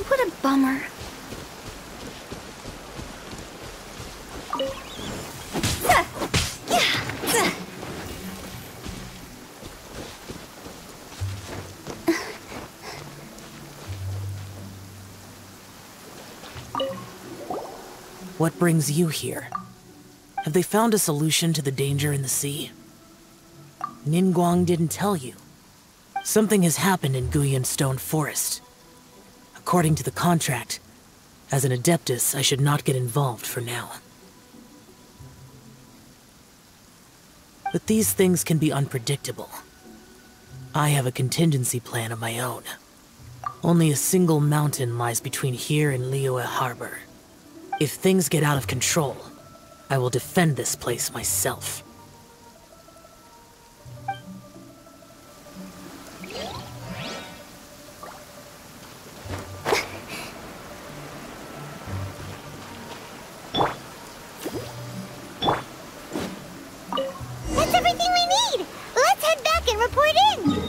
What a bummer. What brings you here? Have they found a solution to the danger in the sea? Ningguang didn't tell you. Something has happened in Guyan Stone Forest. According to the contract, as an Adeptus, I should not get involved for now. But these things can be unpredictable. I have a contingency plan of my own. Only a single mountain lies between here and Liyue Harbor. If things get out of control, I will defend this place myself. That's everything we need! Let's head back and report in!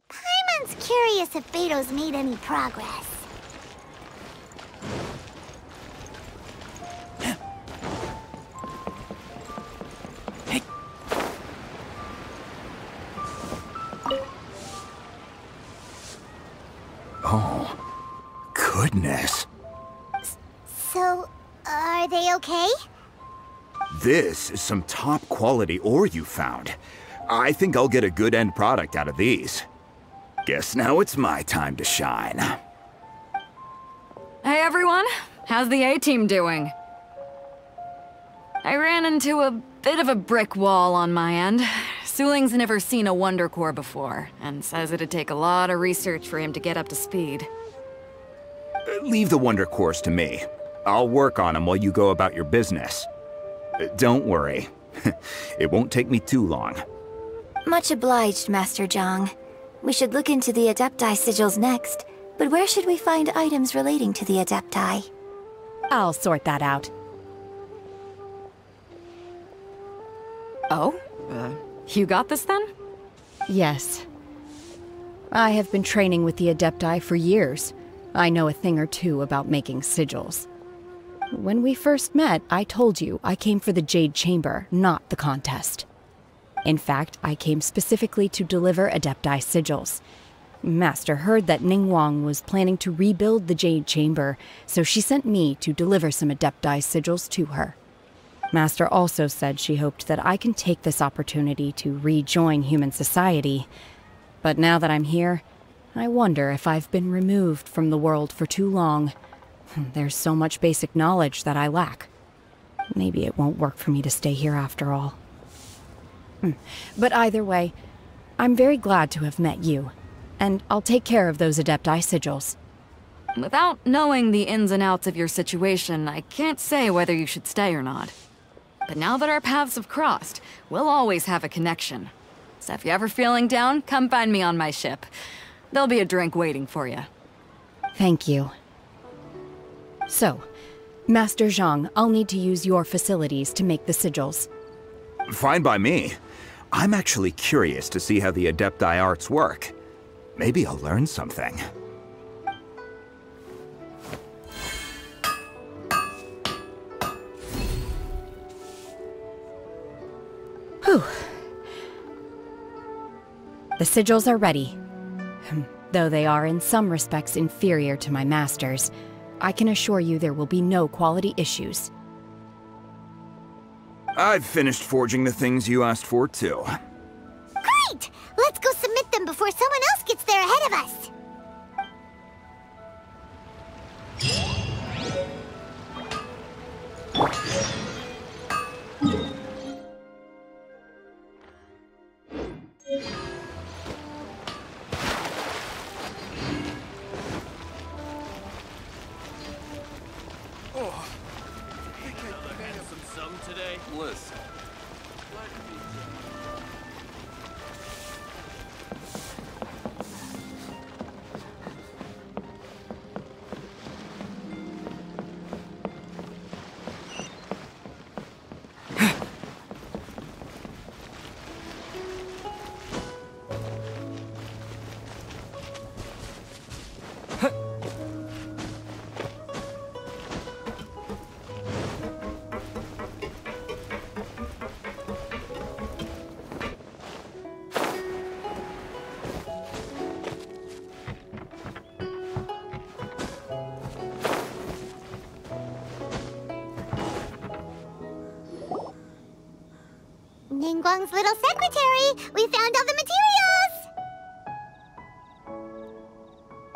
Paimon's curious if Beto's made any progress. Oh, goodness. So, are they okay? This is some top quality ore you found. I think I'll get a good end product out of these. Guess now it's my time to shine. Hey everyone, how's the A-team doing? I ran into a bit of a brick wall on my end. Suling's never seen a Wonder Core before, and says it'd take a lot of research for him to get up to speed. Leave the Wonder Cores to me. I'll work on them while you go about your business. Don't worry. It won't take me too long. Much obliged, Master Zhang. We should look into the Adepti sigils next, but where should we find items relating to the Adepti? I'll sort that out. Oh? You got this then? Yes. I have been training with the Adepti for years. I know a thing or two about making sigils. When we first met, I told you I came for the Jade Chamber, not the contest. In fact, I came specifically to deliver Adepti sigils. Master heard that Ningguang was planning to rebuild the Jade Chamber, so she sent me to deliver some Adepti sigils to her. Master also said she hoped that I can take this opportunity to rejoin human society. But now that I'm here, I wonder if I've been removed from the world for too long. There's so much basic knowledge that I lack. Maybe it won't work for me to stay here after all. But either way, I'm very glad to have met you. And I'll take care of those Adepti sigils. Without knowing the ins and outs of your situation, I can't say whether you should stay or not. But now that our paths have crossed, we'll always have a connection. So if you're ever feeling down, come find me on my ship. There'll be a drink waiting for you. Thank you. So, Master Zhang, I'll need to use your facilities to make the sigils. Fine by me. I'm actually curious to see how the Adepti arts work. Maybe I'll learn something. Whew. The sigils are ready. Though they are in some respects inferior to my master's, I can assure you there will be no quality issues. I've finished forging the things you asked for, too. Great! Let's go submit them before someone else gets there ahead of us! Listen. Ningguang's little secretary. We found all the materials!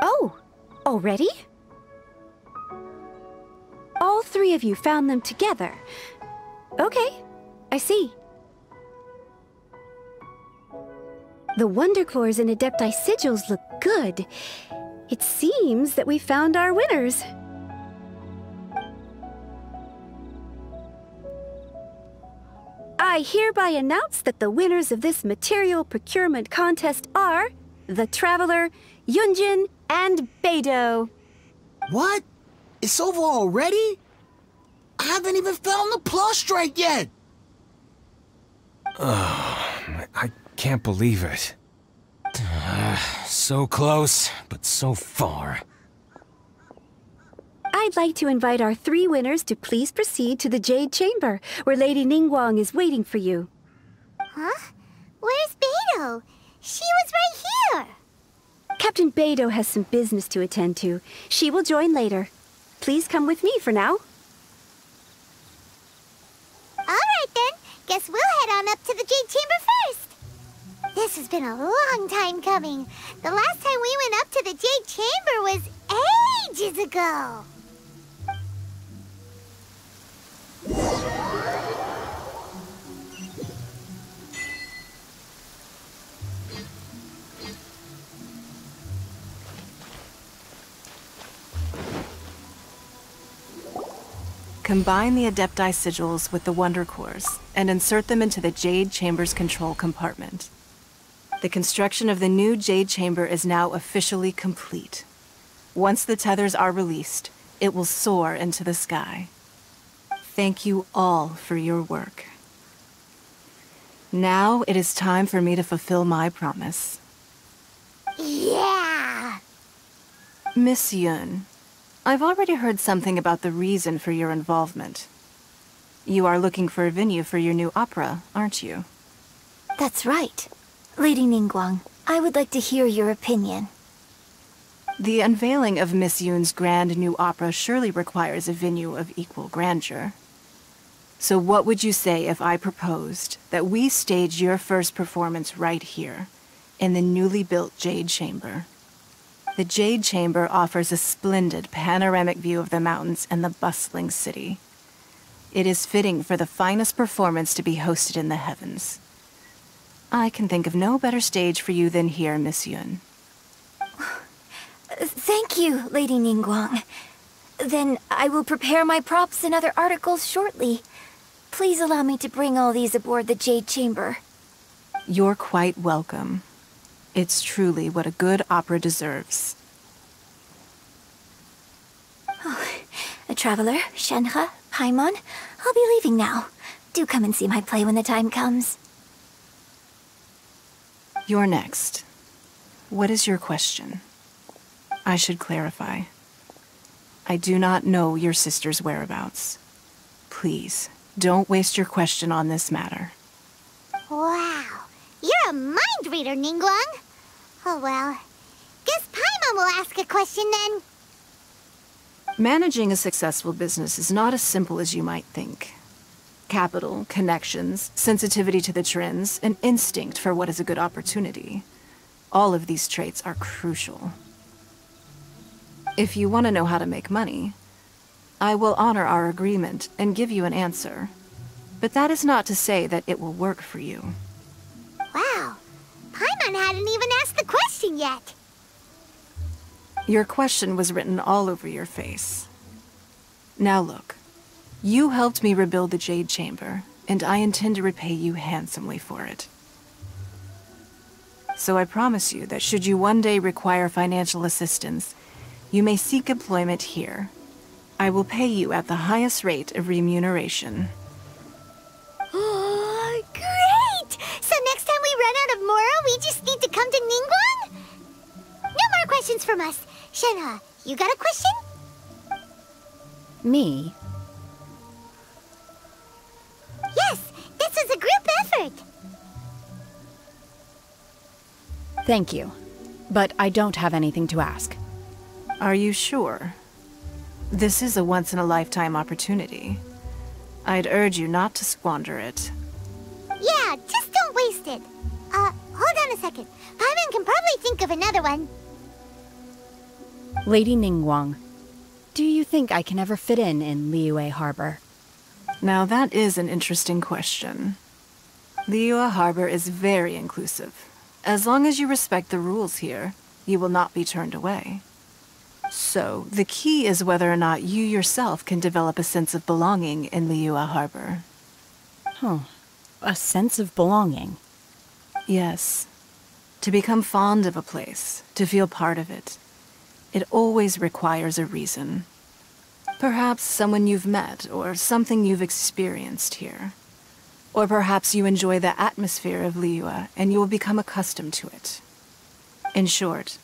Oh, already? All three of you found them together. Okay, I see. The Wonder Cores and Adepti sigils look good. It seems that we found our winners. I hereby announce that the winners of this material procurement contest are the Traveler, Yunjin, and Beidou. What? It's over already? I haven't even found the plus strike yet! I can't believe it. So close, but so far. I'd like to invite our three winners to please proceed to the Jade Chamber, where Lady Ningguang is waiting for you. Huh? Where's Beidou? She was right here! Captain Beidou has some business to attend to. She will join later. Please come with me for now. Alright then, guess we'll head on up to the Jade Chamber first. This has been a long time coming. The last time we went up to the Jade Chamber was ages ago. Combine the Adepti sigils with the Wonder Cores and insert them into the Jade Chamber's control compartment. The construction of the new Jade Chamber is now officially complete. Once the tethers are released, it will soar into the sky. Thank you all for your work. Now it is time for me to fulfill my promise. Yeah! Miss Yun, I've already heard something about the reason for your involvement. You are looking for a venue for your new opera, aren't you? That's right. Lady Ningguang, I would like to hear your opinion. The unveiling of Miss Yun's grand new opera surely requires a venue of equal grandeur. So what would you say if I proposed that we stage your first performance right here, in the newly built Jade Chamber? The Jade Chamber offers a splendid panoramic view of the mountains and the bustling city. It is fitting for the finest performance to be hosted in the heavens. I can think of no better stage for you than here, Miss Yun. Thank you, Lady Ningguang. Then I will prepare my props and other articles shortly. Please allow me to bring all these aboard the Jade Chamber. You're quite welcome. It's truly what a good opera deserves. Oh, a Traveler, Shenhe, Paimon, I'll be leaving now. Do come and see my play when the time comes. You're next. What is your question? I should clarify. I do not know your sister's whereabouts. Please, don't waste your question on this matter. Wow, you're a mind reader, Ningguang. Oh well, guess Paimon will ask a question then. Managing a successful business is not as simple as you might think. Capital, connections, sensitivity to the trends, and instinct for what is a good opportunity. All of these traits are crucial. If you want to know how to make money, I will honor our agreement and give you an answer. But that is not to say that it will work for you. Wow, Paimon hadn't even asked the question yet. Your question was written all over your face. Now look, you helped me rebuild the Jade Chamber, and I intend to repay you handsomely for it. So I promise you that should you one day require financial assistance, you may seek employment here. I will pay you at the highest rate of remuneration. Oh, great! So next time we run out of Moro, we just need to come to Ningguang? No more questions from us. Shenhe, you got a question? Me? Yes, this is a group effort. Thank you. But I don't have anything to ask. Are you sure? This is a once-in-a-lifetime opportunity. I'd urge you not to squander it. Yeah, Yeah, just don't waste it. Hold on a second. Paimon can probably think of another one. Lady Ningguang, do you think I can ever fit in Liyue Harbor? Now that is an interesting question. Liyue Harbor is very inclusive. As long as you respect the rules here, you will not be turned away. So, the key is whether or not you yourself can develop a sense of belonging in Liyue Harbor. Huh. A sense of belonging. Yes. To become fond of a place, to feel part of it, it always requires a reason. Perhaps someone you've met, or something you've experienced here. Or perhaps you enjoy the atmosphere of Liyue, and you will become accustomed to it. In short,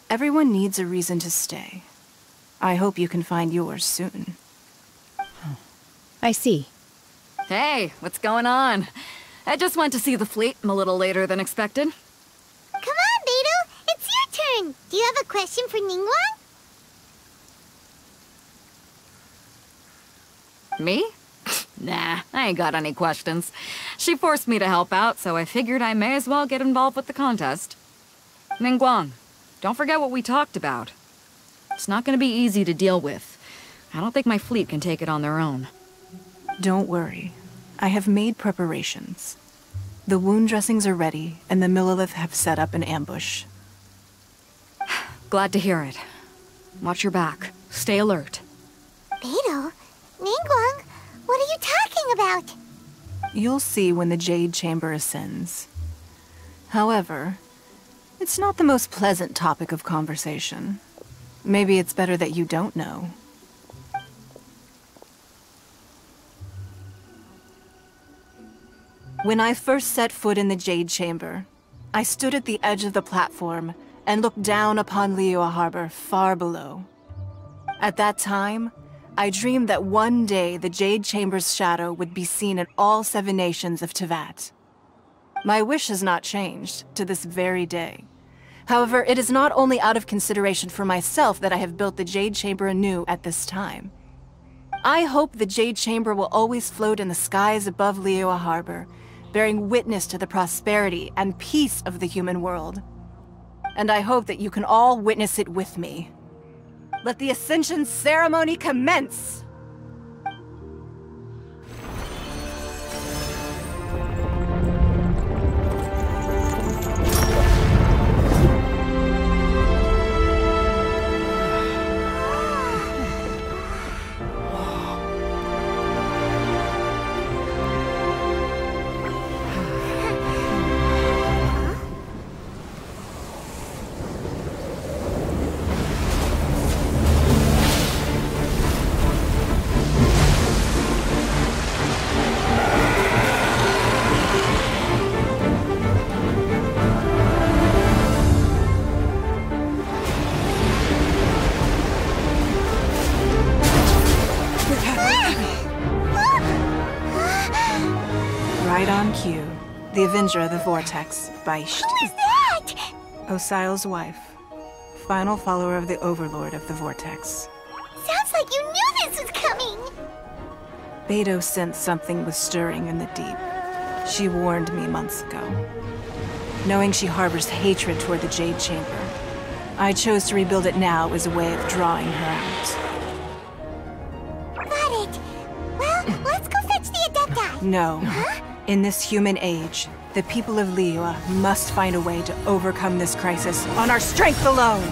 everyone needs a reason to stay. I hope you can find yours soon. I see. Hey, what's going on? I just went to see the fleet a little later than expected. Come on, Beidou! It's your turn! Do you have a question for Ningguang? Me? Nah, I ain't got any questions. She forced me to help out, so I figured I may as well get involved with the contest. Ningguang, don't forget what we talked about. It's not gonna be easy to deal with. I don't think my fleet can take it on their own. Don't worry. I have made preparations. The wound dressings are ready, and the Millelith have set up an ambush. Glad to hear it. Watch your back. Stay alert. Beidou? Ningguang? What are you talking about? You'll see when the Jade Chamber ascends. However, it's not the most pleasant topic of conversation. Maybe it's better that you don't know. When I first set foot in the Jade Chamber, I stood at the edge of the platform and looked down upon Liyue Harbor far below. At that time, I dreamed that one day the Jade Chamber's shadow would be seen in all 7 nations of Teyvat. My wish has not changed to this very day. However, it is not only out of consideration for myself that I have built the Jade Chamber anew at this time. I hope the Jade Chamber will always float in the skies above Liyue Harbor, bearing witness to the prosperity and peace of the human world. And I hope that you can all witness it with me. Let the Ascension ceremony commence! Right on cue. The Avenger of the Vortex, Beisht. Who is that? Osial's wife. Final follower of the Overlord of the Vortex. Sounds like you knew this was coming! Beidou sensed something was stirring in the deep. She warned me months ago. Knowing she harbors hatred toward the Jade Chamber, I chose to rebuild it now as a way of drawing her out. Got it. Well, let's go fetch the Adepti. No. In this human age, the people of Liyue must find a way to overcome this crisis on our strength alone!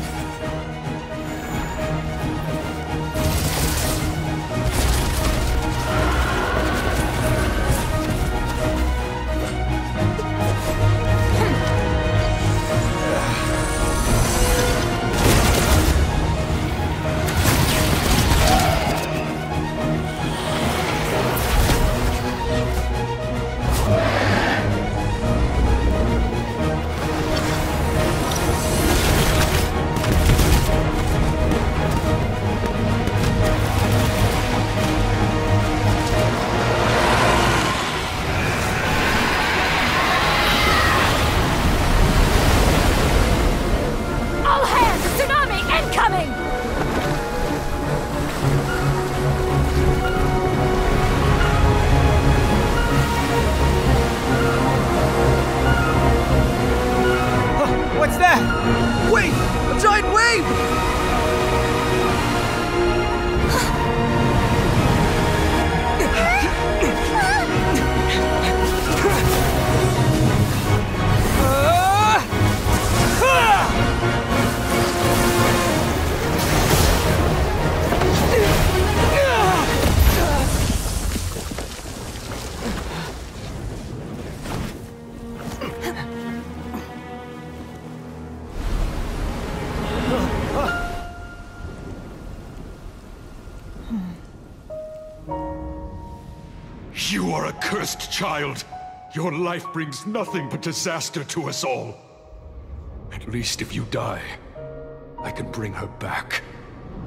You are a cursed child. Your life brings nothing but disaster to us all. At least if you die, I can bring her back.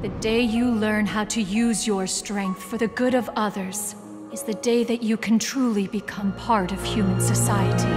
The day you learn how to use your strength for the good of others is the day that you can truly become part of human society.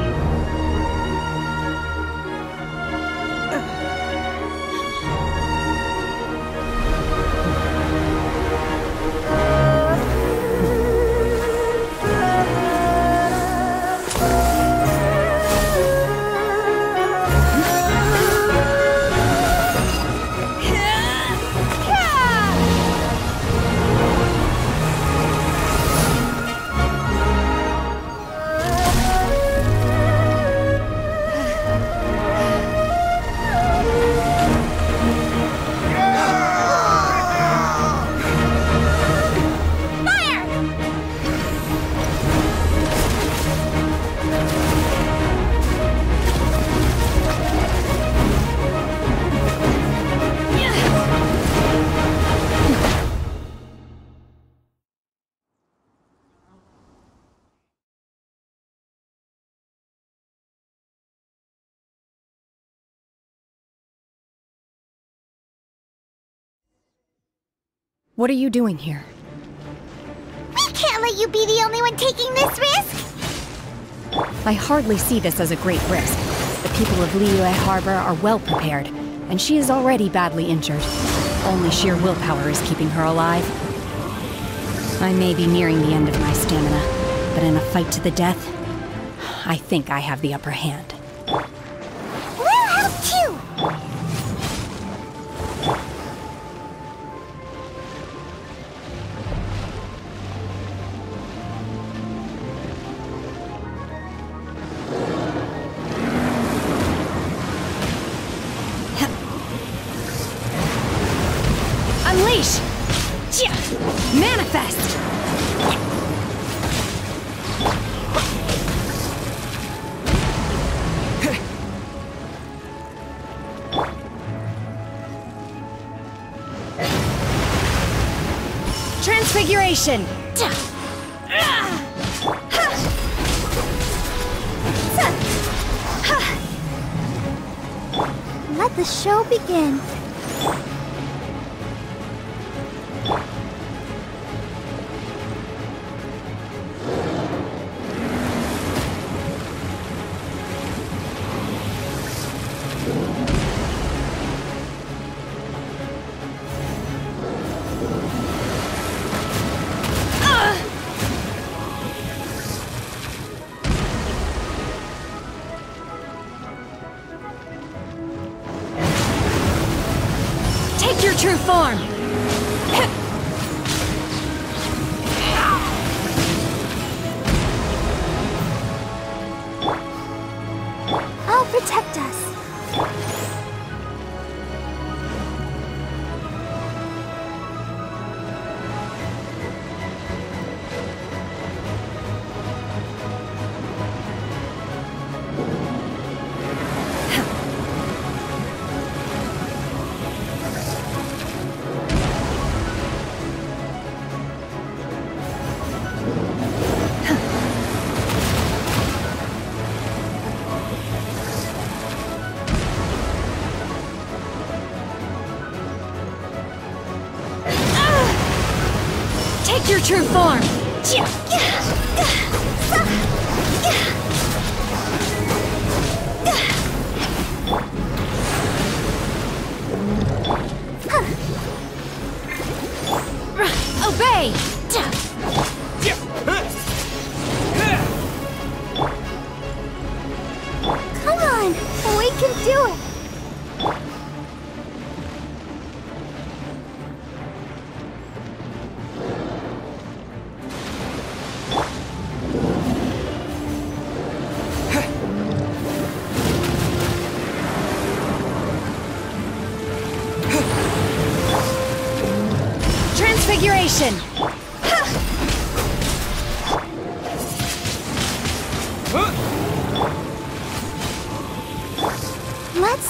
What are you doing here? We can't let you be the only one taking this risk! I hardly see this as a great risk. The people of Liyue Harbor are well prepared, and she is already badly injured. Only sheer willpower is keeping her alive. I may be nearing the end of my stamina, but in a fight to the death, I think I have the upper hand. We'll help too! Unleash! Manifest! Transfiguration! Let the show begin. Take your true form! I'll protect us. Take your true form! Obey! Come on, we can do it. Transfiguration! Let's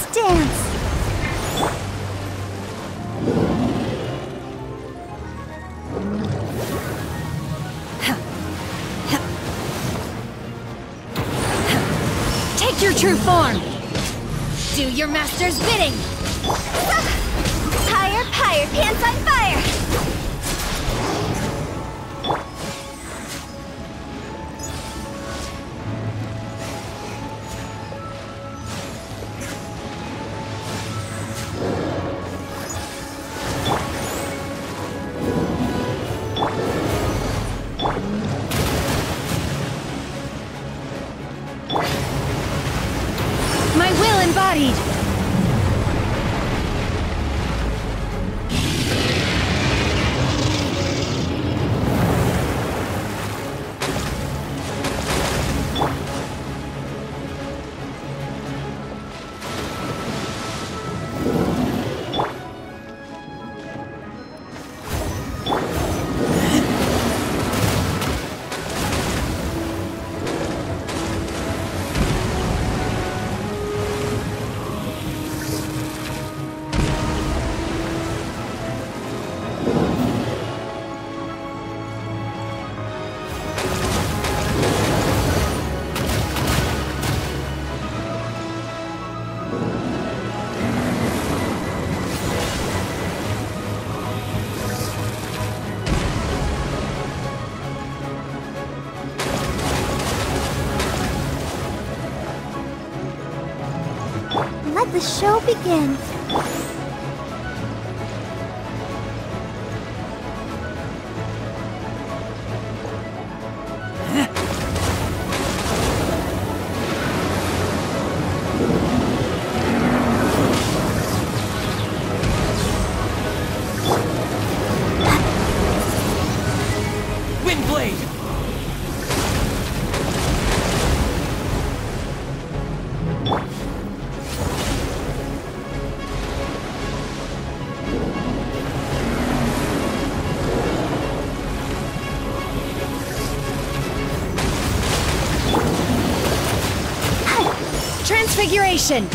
true form! Do your master's bidding! Higher, higher, pants on fire! My will embodied! Let the show begin. Windblade! Transfiguration!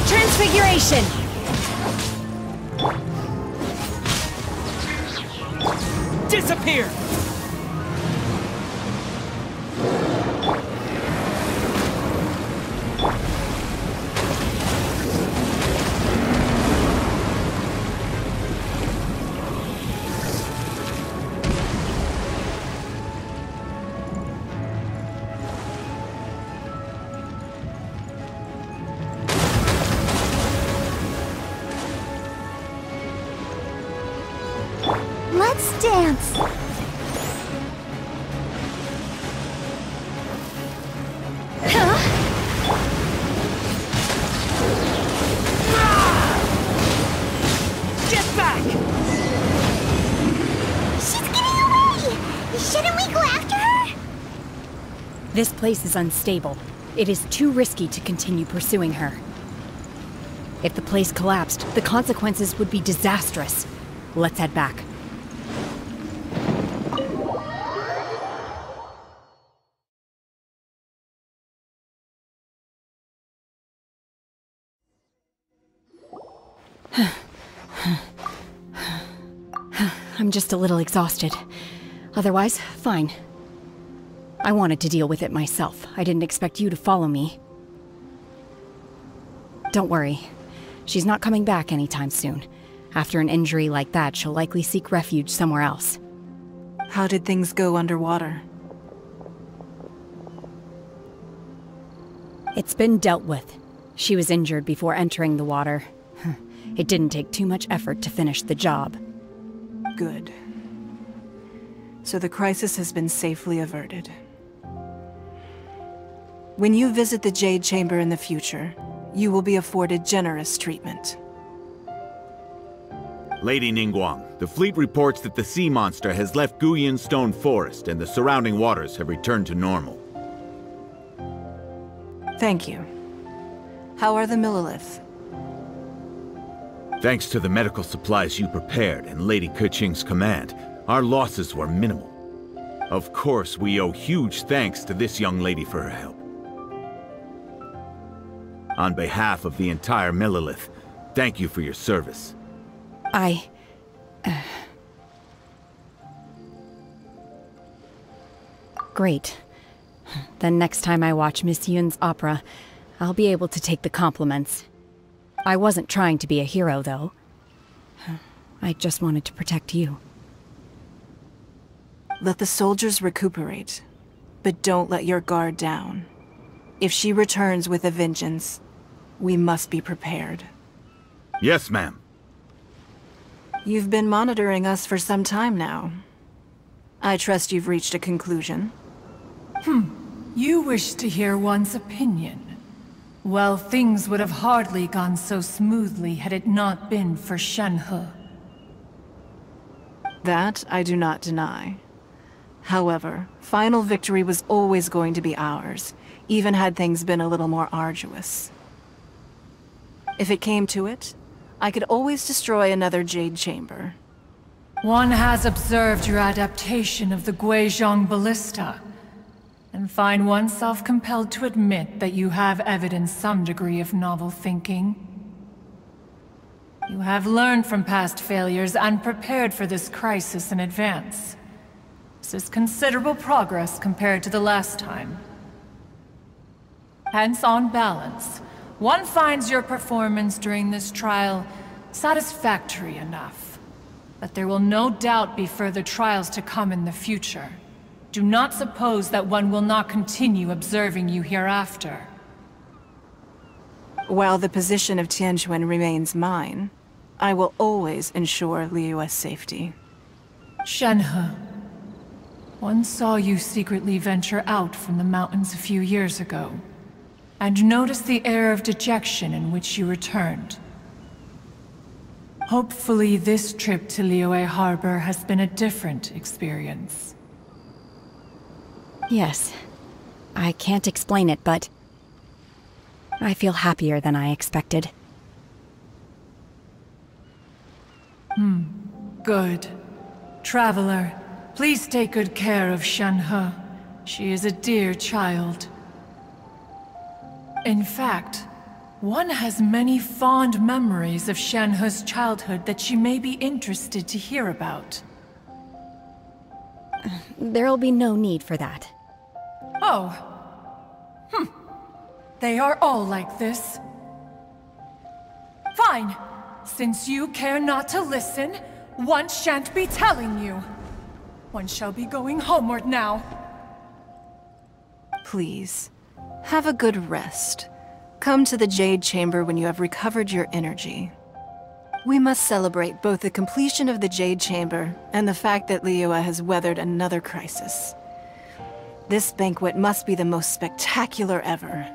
Transfiguration! Disappear! Let's dance. Get back! She's getting away! Shouldn't we go after her? This place is unstable. It is too risky to continue pursuing her. If the place collapsed, the consequences would be disastrous. Let's head back. I'm just a little exhausted. Otherwise, fine. I wanted to deal with it myself. I didn't expect you to follow me. Don't worry. She's not coming back anytime soon. After an injury like that, she'll likely seek refuge somewhere else. How did things go underwater? It's been dealt with. She was injured before entering the water. It didn't take too much effort to finish the job. Good. So the crisis has been safely averted. When you visit the Jade Chamber in the future, you will be afforded generous treatment. Lady Ningguang, the fleet reports that the sea monster has left Guyan Stone Forest and the surrounding waters have returned to normal. Thank you. How are the Millilith? Thanks to the medical supplies you prepared and Lady Keqing's command, our losses were minimal. Of course, we owe huge thanks to this young lady for her help. On behalf of the entire Millelith, thank you for your service. Great. Then next time I watch Miss Yun's opera, I'll be able to take the compliments. I wasn't trying to be a hero, though. I just wanted to protect you. Let the soldiers recuperate, but don't let your guard down. If she returns with a vengeance, we must be prepared. Yes, ma'am. You've been monitoring us for some time now. I trust you've reached a conclusion. You wish to hear one's opinion. Well, things would have hardly gone so smoothly had it not been for Shenhe. That I do not deny. However, final victory was always going to be ours, even had things been a little more arduous. If it came to it, I could always destroy another Jade Chamber. One has observed your adaptation of the Guizhong ballista, and find oneself compelled to admit that you have evidenced some degree of novel thinking. You have learned from past failures and prepared for this crisis in advance. This is considerable progress compared to the last time. Hence, on balance, one finds your performance during this trial satisfactory enough. But there will no doubt be further trials to come in the future. Do not suppose that one will not continue observing you hereafter. While the position of Tianquan remains mine, I will always ensure Liyue's safety. Shenhe, one saw you secretly venture out from the mountains a few years ago, and noticed the air of dejection in which you returned. Hopefully this trip to Liyue Harbor has been a different experience. Yes. I can't explain it, but I feel happier than I expected. Good. Traveler, please take good care of Shenhe. She is a dear child. In fact, one has many fond memories of Shenhe's childhood that she may be interested to hear about. There'll be no need for that. Oh. They are all like this. Fine. Since you care not to listen, one shan't be telling you. One shall be going homeward now. Please, have a good rest. Come to the Jade Chamber when you have recovered your energy. We must celebrate both the completion of the Jade Chamber and the fact that Liyue has weathered another crisis. This banquet must be the most spectacular ever.